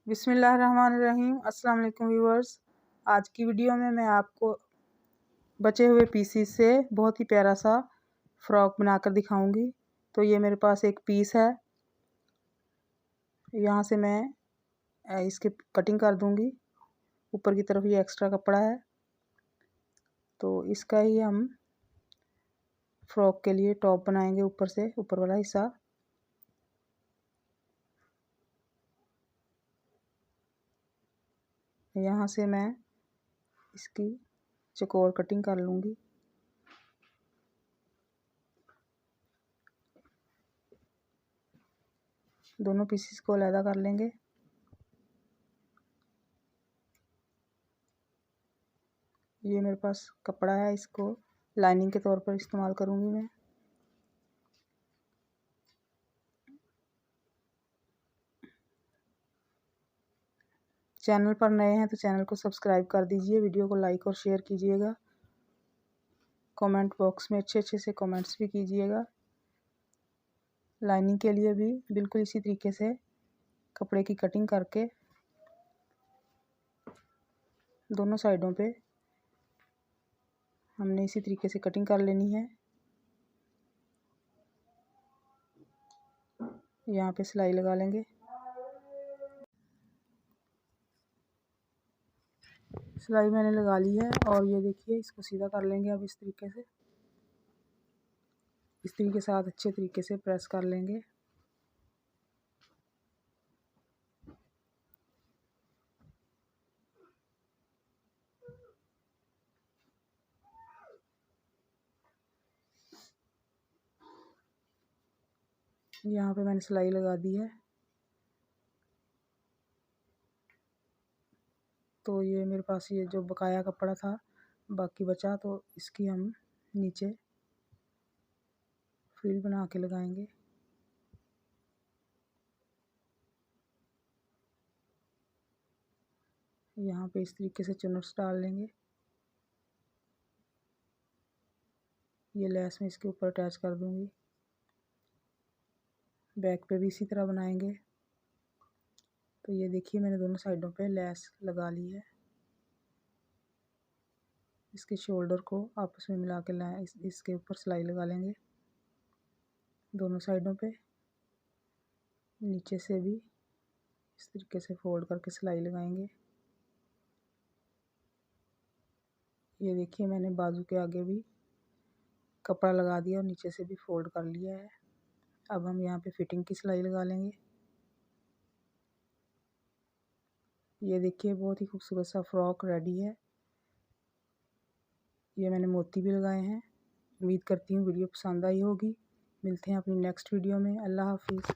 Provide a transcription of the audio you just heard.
बिस्मिल्लाहिर्रहमानिर्रहीम। अस्सलाम वालेकुम व्यूअर्स। आज की वीडियो में मैं आपको बचे हुए पीसीस से बहुत ही प्यारा सा फ्रॉक बनाकर दिखाऊंगी। तो ये मेरे पास एक पीस है, यहाँ से मैं इसके कटिंग कर दूंगी। ऊपर की तरफ ये एक्स्ट्रा कपड़ा है, तो इसका ही हम फ्रॉक के लिए टॉप बनाएंगे। ऊपर से ऊपर वाला हिस्सा यहाँ से मैं इसकी चौकोर कटिंग कर लूँगी। दोनों पीसेस को अलग कर लेंगे। ये मेरे पास कपड़ा है, इसको लाइनिंग के तौर पर इस्तेमाल करूँगी मैं। चैनल पर नए हैं तो चैनल को सब्सक्राइब कर दीजिए, वीडियो को लाइक और शेयर कीजिएगा। कमेंट बॉक्स में अच्छे अच्छे से कमेंट्स भी कीजिएगा। लाइनिंग के लिए भी बिल्कुल इसी तरीके से कपड़े की कटिंग करके दोनों साइडों पे हमने इसी तरीके से कटिंग कर लेनी है। यहाँ पे सिलाई लगा लेंगे। सिलाई मैंने लगा ली है और ये देखिए इसको सीधा कर लेंगे। अब इस तरीके से साथ अच्छे तरीके से प्रेस कर लेंगे। यहाँ पे मैंने सिलाई लगा दी है। तो ये मेरे पास ये जो बकाया कपड़ा था बाकी बचा, तो इसकी हम नीचे फ्रिल बना के लगाएंगे। यहाँ पे इस तरीके से चुनट्स डाल लेंगे। ये लेस में इसके ऊपर अटैच कर दूंगी। बैक पे भी इसी तरह बनाएंगे। तो ये देखिए मैंने दोनों साइडों पे लेस लगा ली है। इसके शोल्डर को आपस में मिला के लाए, इसके ऊपर सिलाई लगा लेंगे दोनों साइडों पे। नीचे से भी इस तरीके से फोल्ड करके सिलाई लगाएंगे। ये देखिए मैंने बाजू के आगे भी कपड़ा लगा दिया और नीचे से भी फोल्ड कर लिया है। अब हम यहाँ पे फिटिंग की सिलाई लगा लेंगे। ये देखिए बहुत ही खूबसूरत सा फ्रॉक रेडी है। ये मैंने मोती भी लगाए हैं। उम्मीद करती हूँ वीडियो पसंद आई होगी। मिलते हैं अपनी नेक्स्ट वीडियो में। अल्लाह हाफिज़।